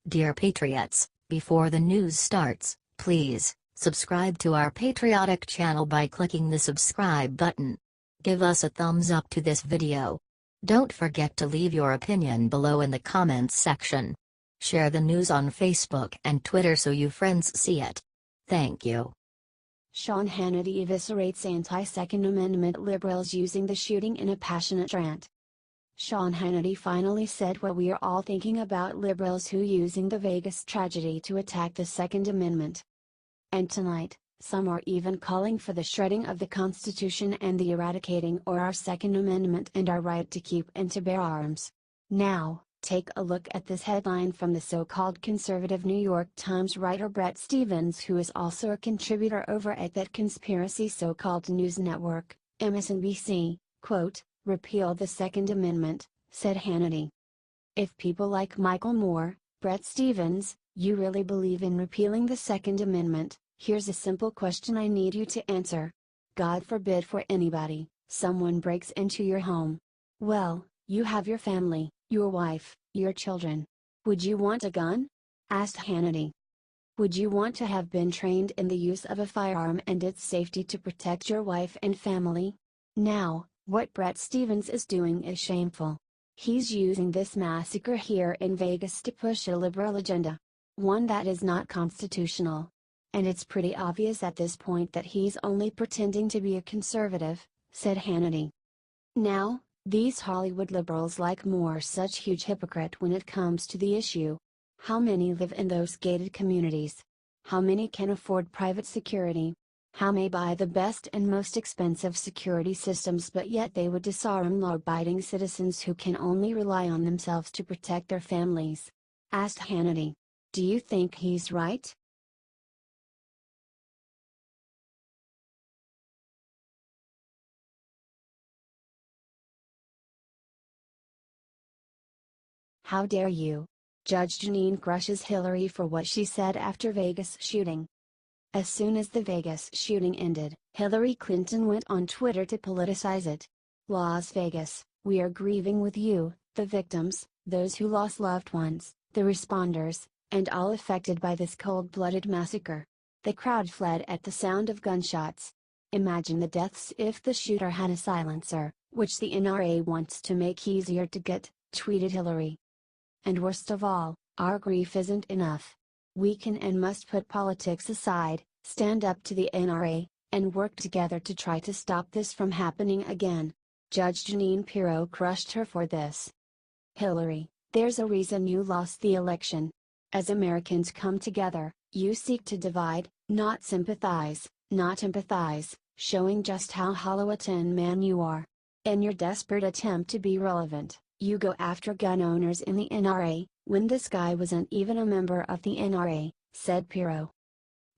Dear Patriots, before the news starts, please subscribe to our patriotic channel by clicking the subscribe button. Give us a thumbs up to this video. Don't forget to leave your opinion below in the comments section. Share the news on Facebook and Twitter so you friends see it. Thank you. Sean Hannity eviscerates Anti-2nd Amendment liberals using the shooting in a passionate rant. Sean Hannity finally said what we are all thinking about liberals who using the Vegas tragedy to attack the Second Amendment. And tonight, some are even calling for the shredding of the Constitution and the eradicating or our Second Amendment and our right to keep and to bear arms. Now, take a look at this headline from the so-called conservative New York Times writer Bret Stephens, who is also a contributor over at that conspiracy so-called news network, MSNBC, quote, "Repeal the Second Amendment," said Hannity. If people like Michael Moore, Bret Stephens, you really believe in repealing the Second Amendment, here's a simple question I need you to answer. God forbid for anybody, someone breaks into your home. Well, you have your family, your wife, your children. Would you want a gun? Asked Hannity. Would you want to have been trained in the use of a firearm and its safety to protect your wife and family? Now, what Bret Stephens is doing is shameful. He's using this massacre here in Vegas to push a liberal agenda. One that is not constitutional. And it's pretty obvious at this point that he's only pretending to be a conservative, said Hannity. Now, these Hollywood liberals like Moore such huge hypocrite when it comes to the issue. How many live in those gated communities? How many can afford private security? How may buy the best and most expensive security systems, but yet they would disarm law-abiding citizens who can only rely on themselves to protect their families? Asked Hannity. Do you think he's right? How dare you? Judge Jeanine crushes Hillary for what she said after Vegas shooting. As soon as the Vegas shooting ended, Hillary Clinton went on Twitter to politicize it. Las Vegas, we are grieving with you, the victims, those who lost loved ones, the responders, and all affected by this cold-blooded massacre. The crowd fled at the sound of gunshots. Imagine the deaths if the shooter had a silencer, which the NRA wants to make easier to get, tweeted Hillary. And worst of all, our grief isn't enough. We can and must put politics aside, stand up to the NRA, and work together to try to stop this from happening again. Judge Jeanine Pirro crushed her for this. Hillary, there's a reason you lost the election. As Americans come together, you seek to divide, not sympathize, not empathize, showing just how hollow a tin man you are. In your desperate attempt to be relevant, you go after gun owners in the NRA, when this guy wasn't even a member of the NRA, said Pirro.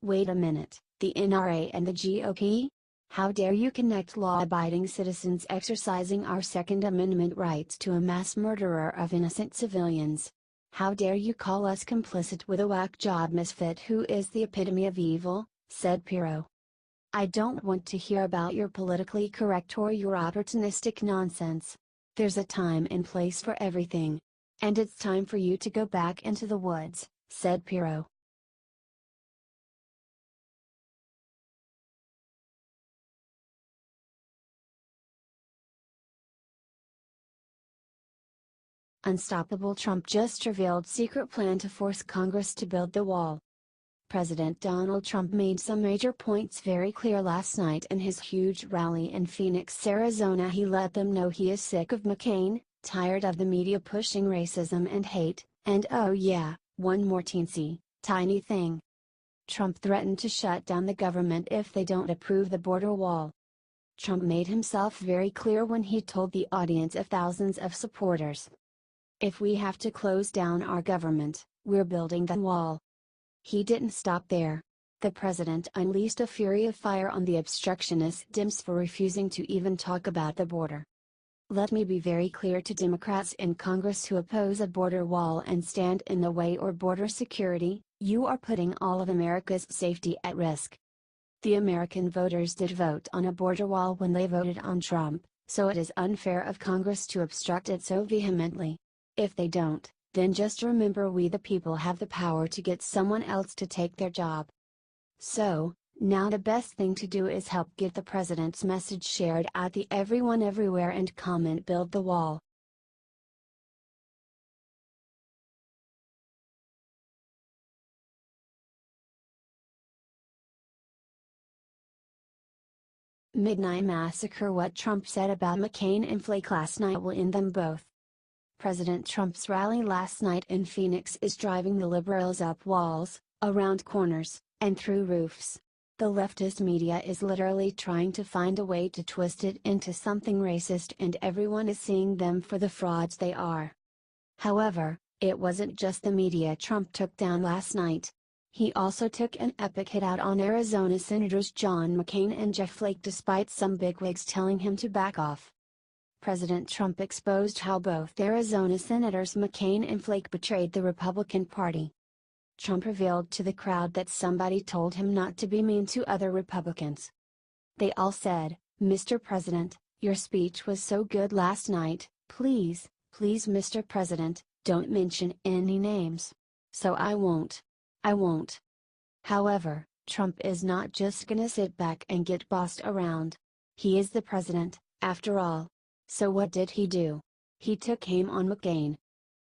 Wait a minute, the NRA and the GOP? How dare you connect law-abiding citizens exercising our Second Amendment rights to a mass murderer of innocent civilians? How dare you call us complicit with a whack job misfit who is the epitome of evil, said Pirro. I don't want to hear about your politically correct or your opportunistic nonsense. There's a time and place for everything. And it's time for you to go back into the woods, said Pirro. Unstoppable Trump just revealed secret plan to force Congress to build the wall. President Donald Trump made some major points very clear last night in his huge rally in Phoenix, Arizona. He let them know he is sick of McCain, tired of the media pushing racism and hate, and oh yeah, one more teensy, tiny thing. Trump threatened to shut down the government if they don't approve the border wall. Trump made himself very clear when he told the audience of thousands of supporters, if we have to close down our government, we're building the wall. He didn't stop there. The president unleashed a fury of fire on the obstructionist Dems for refusing to even talk about the border. Let me be very clear to Democrats in Congress who oppose a border wall and stand in the way or border security, you are putting all of America's safety at risk. The American voters did vote on a border wall when they voted on Trump, so it is unfair of Congress to obstruct it so vehemently. If they don't, then just remember we the people have the power to get someone else to take their job. So, now the best thing to do is help get the president's message shared out to everyone everywhere and comment build the wall. Midnight Massacre. What Trump said about McCain and Flake last night will end them both. President Trump's rally last night in Phoenix is driving the liberals up walls, around corners, and through roofs. The leftist media is literally trying to find a way to twist it into something racist, and everyone is seeing them for the frauds they are. However, it wasn't just the media Trump took down last night. He also took an epic hit out on Arizona Senators John McCain and Jeff Flake despite some bigwigs telling him to back off. President Trump exposed how both Arizona Senators McCain and Flake betrayed the Republican Party. Trump revealed to the crowd that somebody told him not to be mean to other Republicans. They all said, "Mr. President, your speech was so good last night, please, Mr. President, don't mention any names." So I won't. However, Trump is not just gonna sit back and get bossed around. He is the president, after all. So what did he do? He took aim on McCain.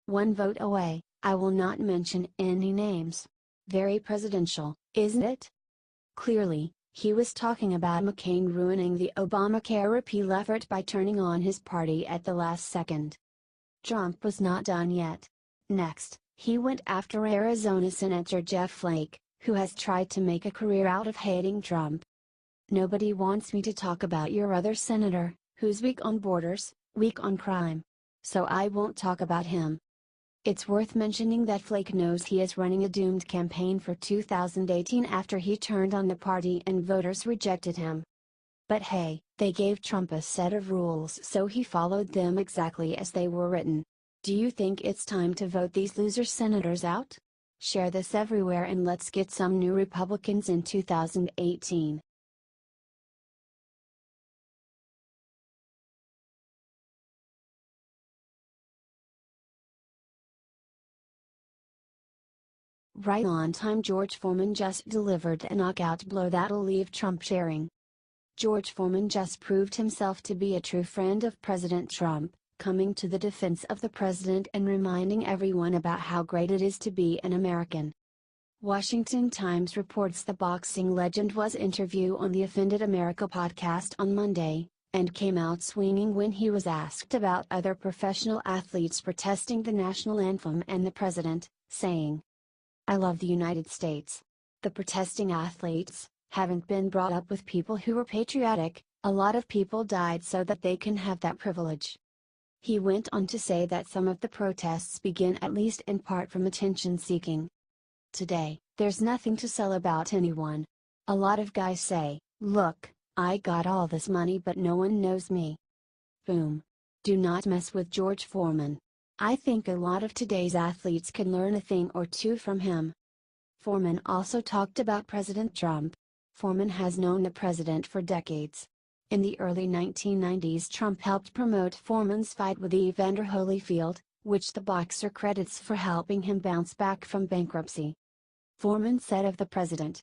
One vote away, I will not mention any names. Very presidential, isn't it? Clearly, he was talking about McCain ruining the Obamacare repeal effort by turning on his party at the last second. Trump was not done yet. Next, he went after Arizona Senator Jeff Flake, who has tried to make a career out of hating Trump. Nobody wants me to talk about your other senator, who's weak on borders, weak on crime. So I won't talk about him. It's worth mentioning that Flake knows he is running a doomed campaign for 2018 after he turned on the party and voters rejected him. But hey, they gave Trump a set of rules, so he followed them exactly as they were written. Do you think it's time to vote these loser senators out? Share this everywhere and let's get some new Republicans in 2018. Right on time. George Foreman just delivered a knockout blow that'll leave Trump sharing. George Foreman just proved himself to be a true friend of President Trump, coming to the defense of the president and reminding everyone about how great it is to be an American. Washington Times reports the boxing legend was interviewed on the Offended America podcast on Monday, and came out swinging when he was asked about other professional athletes protesting the national anthem and the president, saying, "I love the United States. The protesting athletes haven't been brought up with people who were patriotic, a lot of people died so that they can have that privilege." He went on to say that some of the protests begin at least in part from attention seeking. Today, there's nothing to sell about anyone. A lot of guys say, "Look, I got all this money but no one knows me." Boom. Do not mess with George Foreman. I think a lot of today's athletes can learn a thing or two from him. Foreman also talked about President Trump. Foreman has known the president for decades. In the early 1990s, Trump helped promote Foreman's fight with Evander Holyfield, which the boxer credits for helping him bounce back from bankruptcy. Foreman said of the president,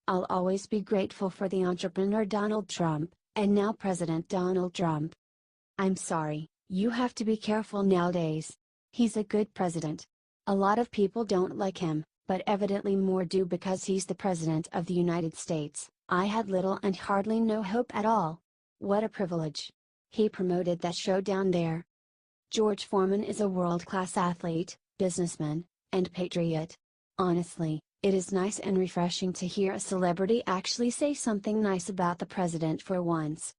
"I'll always be grateful for the entrepreneur Donald Trump, and now President Donald Trump. I'm sorry, you have to be careful nowadays. He's a good president. A lot of people don't like him, but evidently more do because he's the President of the United States. I had little and hardly no hope at all. What a privilege." He promoted that show down there. George Foreman is a world-class athlete, businessman, and patriot. Honestly, it is nice and refreshing to hear a celebrity actually say something nice about the president for once.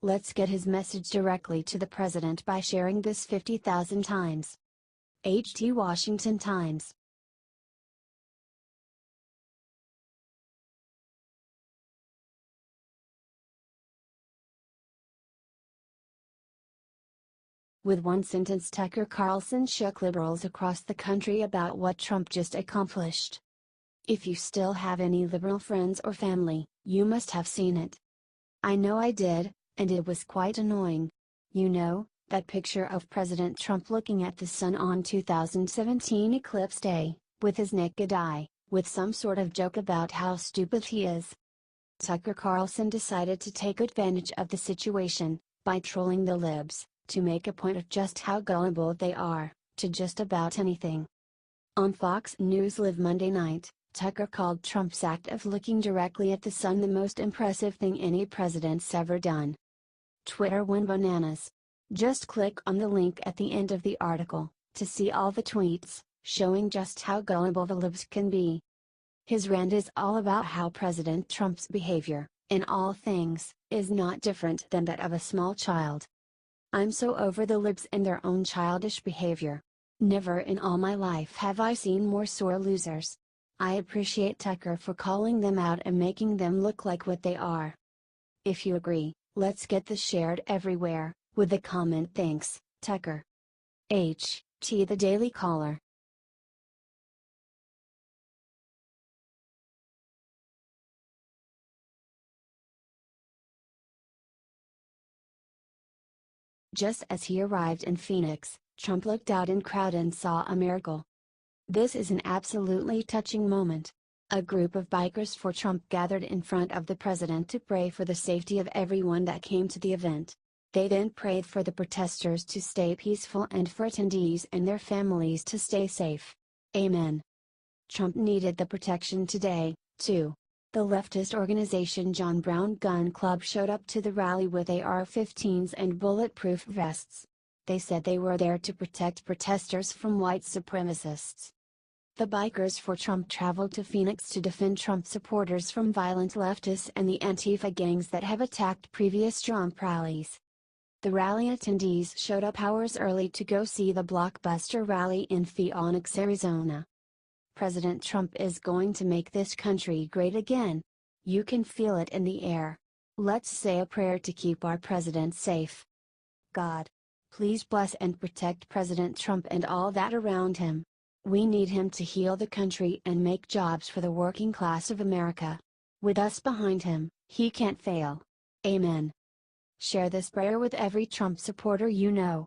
Let's get his message directly to the president by sharing this 50,000 times. HT Washington Times. With one sentence, Tucker Carlson shook liberals across the country about what Trump just accomplished. If you still have any liberal friends or family, you must have seen it. I know I did, and it was quite annoying. You know, That picture of President Trump looking at the sun on 2017 eclipse day, with his naked eye, with some sort of joke about how stupid he is. Tucker Carlson decided to take advantage of the situation, by trolling the libs, to make a point of just how gullible they are, to just about anything. On Fox News Live Monday night, Tucker called Trump's act of looking directly at the sun the most impressive thing any president's ever done. Twitter went bananas. Just click on the link at the end of the article, to see all the tweets, showing just how gullible the libs can be. His rant is all about how President Trump's behavior, in all things, is not different than that of a small child. I'm so over the libs and their own childish behavior. Never in all my life have I seen more sore losers. I appreciate Tucker for calling them out and making them look like what they are. If you agree, let's get this shared everywhere, with the comment "Thanks, Tucker." H.T. The Daily Caller. Just as he arrived in Phoenix, Trump looked out in crowd and saw a miracle. This is an absolutely touching moment. A group of bikers for Trump gathered in front of the president to pray for the safety of everyone that came to the event. They then prayed for the protesters to stay peaceful and for attendees and their families to stay safe. Amen. Trump needed the protection today, too. The leftist organization John Brown Gun Club showed up to the rally with AR-15s and bulletproof vests. They said they were there to protect protesters from white supremacists. The Bikers for Trump traveled to Phoenix to defend Trump supporters from violent leftists and the Antifa gangs that have attacked previous Trump rallies. The rally attendees showed up hours early to go see the blockbuster rally in Phoenix, Arizona. President Trump is going to make this country great again. You can feel it in the air. Let's say a prayer to keep our president safe. God, please bless and protect President Trump and all that around him. We need him to heal the country and make jobs for the working class of America. With us behind him, he can't fail. Amen. Share this prayer with every Trump supporter you know.